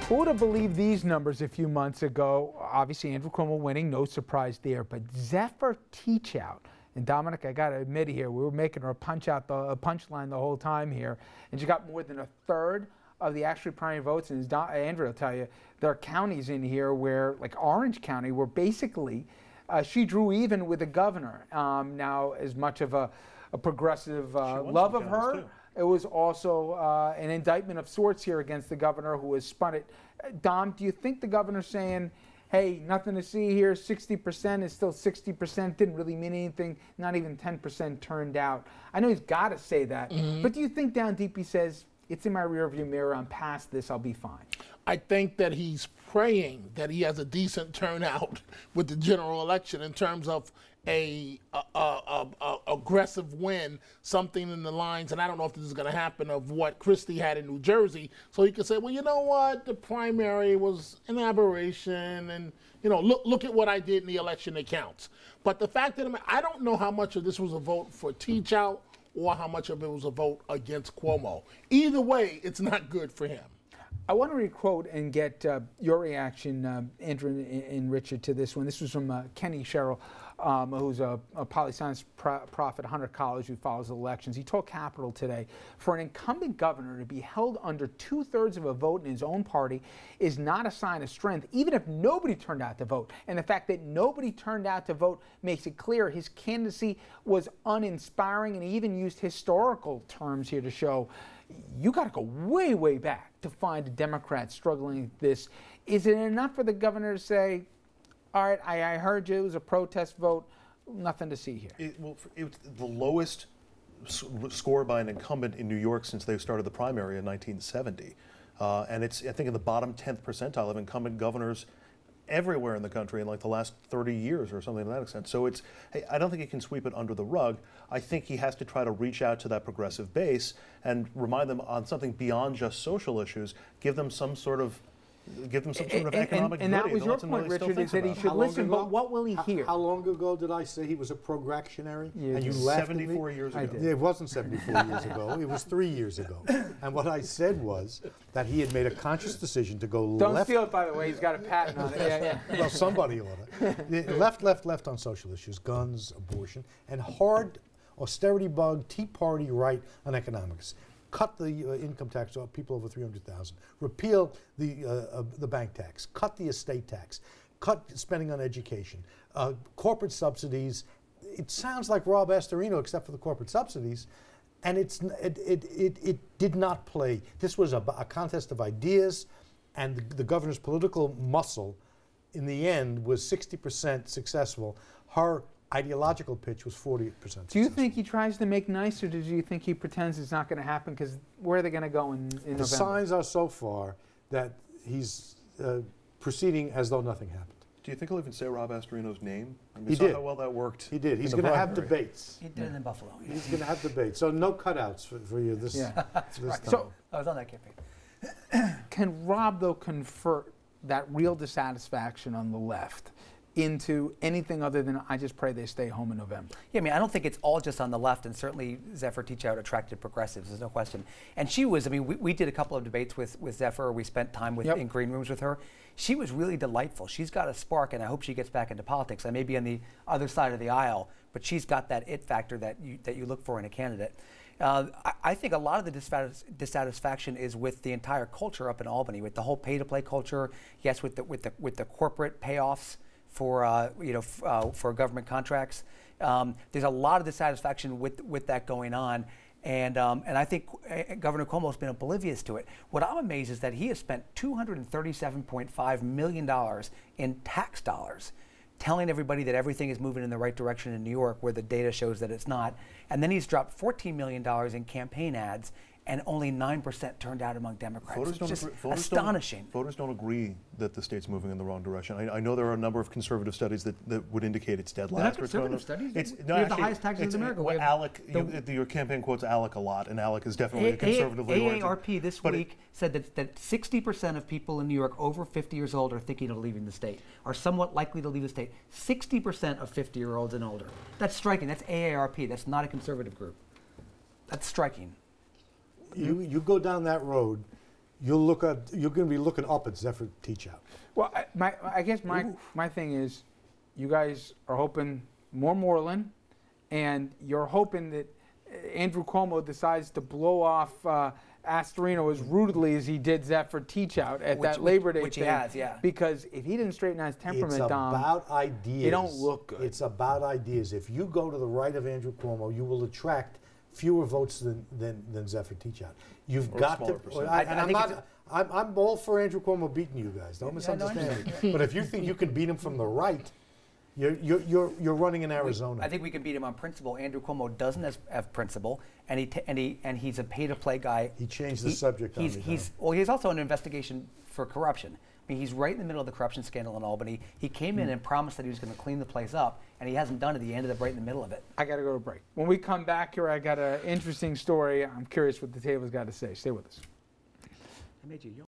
Who would have believed these numbers a few months ago? Obviously, Andrew Cuomo winning, no surprise there. But Zephyr Teachout, and Dominic, I got to admit here, we were making her a punchline the whole time here, and she got more than a third of the actual primary votes. And as Andrew will tell you, there are counties in here where, like Orange County, where basically she drew even with the governor. Now, as much of a progressive love of her, too. It was also an indictment of sorts here against the governor who has spun it. Dom, do you think the governor's saying, hey, nothing to see here, 60% is still 60%, didn't really mean anything, not even 10% turned out? I know he's got to say that, but do you think down deep he says, it's in my rearview mirror, I'm past this, I'll be fine? I think that he's praying that he has a decent turnout with the general election in terms of a aggressive win, something in the lines, and I don't know if this is going to happen, of what Christie had in New Jersey, so he could say, well, you know what, the primary was an aberration, and you know, look at what I did in the election that counts. But the fact that I don't know how much of this was a vote for Teachout or how much of it was a vote against Cuomo. Either way, it's not good for him. I want to requote and get your reaction, Andrew and Richard, to this one. This was from Kenny Sherrill, who's a poli-science prof at Hunter College who follows elections. He told Capitol today, for an incumbent governor to be held under 2/3 of a vote in his own party is not a sign of strength, even if nobody turned out to vote. And the fact that nobody turned out to vote makes it clear his candidacy was uninspiring, and he even used historical terms here to show you got to go way, way back to find a Democrat struggling with this. Is it enough for the governor to say, all right, I heard you, it was a protest vote, nothing to see here? It was the lowest score by an incumbent in New York since they started the primary in 1970. And it's, I think, in the bottom 10th percentile of incumbent governors everywhere in the country in like the last 30 years or something to that extent. So it's, hey, I don't think he can sweep it under the rug. I think he has to try to reach out to that progressive base and remind them on something beyond just social issues, give them some sort of economic and that was your point, Richard, is that he should listen, but what will he hear? How long ago did I say he was a pro-reactionary? Yeah, and you laughed 74 years ago. Yeah, it wasn't 74 years ago. It was 3 years ago. And what I said was that he had made a conscious decision to go left. Don't steal it, by the way. He's got a patent on it. Yeah. Well, somebody ought to. Left on social issues, guns, abortion, and hard austerity bug, Tea Party right on economics. Cut the income tax to people over 300,000. Repeal the bank tax. Cut the estate tax. Cut spending on education. Corporate subsidies. It sounds like Rob Astorino, except for the corporate subsidies, and it did not play. This was a contest of ideas, and the governor's political muscle, in the end, was 60% successful. Her ideological pitch was 40% successful. Do you think he tries to make nice, or do you think he pretends it's not going to happen? Because where are they going to go in November? The signs are so far that he's proceeding as though nothing happened. Do you think he'll even say Rob Astorino's name? I mean, He did. How well that worked. He did. He's going to have debates. He did it in Buffalo. He's going to have debates. So no cutouts for you this time. So I was on that campaign. can Rob, though, convert that real dissatisfaction on the left into anything other than I just pray they stay home in November? Yeah, I mean, I don't think it's all just on the left, and certainly Zephyr Teachout attracted progressives, there's no question. And she was, I mean, we did a couple of debates with Zephyr. We spent time in green rooms with her. She was really delightful. She's got a spark, and I hope she gets back into politics. I may be on the other side of the aisle, but she's got that it factor that you look for in a candidate. I think a lot of the dissatisfaction is with the entire culture up in Albany, with the whole pay-to-play culture. Yes, with the corporate payoffs for for government contracts. There's a lot of dissatisfaction with that going on, and I think Governor Cuomo's been oblivious to it. What I'm amazed is that he has spent $237.5 million in tax dollars, telling everybody that everything is moving in the right direction in New York, where the data shows that it's not. And then he's dropped $14 million in campaign ads, and only 9% turned out among Democrats. It's just astonishing. Voters don't agree that the state's moving in the wrong direction. I know there are a number of conservative studies that would indicate it's dead last. They're not conservative studies. We have the highest taxes in America. Your campaign quotes ALEC a lot, and ALEC is definitely a conservatively oriented. AARP this week said that 60% of people in New York over 50 years old are thinking of leaving the state, are somewhat likely to leave the state. 60% of 50-year-olds and older. That's striking. That's AARP. That's not a conservative group. That's striking. You go down that road, you're going to be looking up at Zephyr Teachout. Well, I guess my thing is, you guys are hoping more Moreland, and you're hoping that Andrew Cuomo decides to blow off Astorino as rudely as he did Zephyr Teachout at that Labor Day which thing. he has, yeah. Because if he didn't straighten out his temperament, It's Dom, about ideas. it don't look good. It's about ideas. If you go to the right of Andrew Cuomo, you will attract fewer votes than Zephyr Teachout. You've Or a got smaller to. percentage. And I'm all for Andrew Cuomo beating you guys. Don't misunderstand me. But if you think you can beat him from the right, you're running in Arizona. I think we can beat him on principle. Andrew Cuomo doesn't have principle, and he's a pay-to-play guy. He changed the subject on me, He's also an investigation for corruption. I mean, he's right in the middle of the corruption scandal in Albany. He came in and promised that he was going to clean the place up, and he hasn't done it. He ended up right in the middle of it. I got to go to break. When we come back here, I got an interesting story. I'm curious what the table's got to say. Stay with us. I made you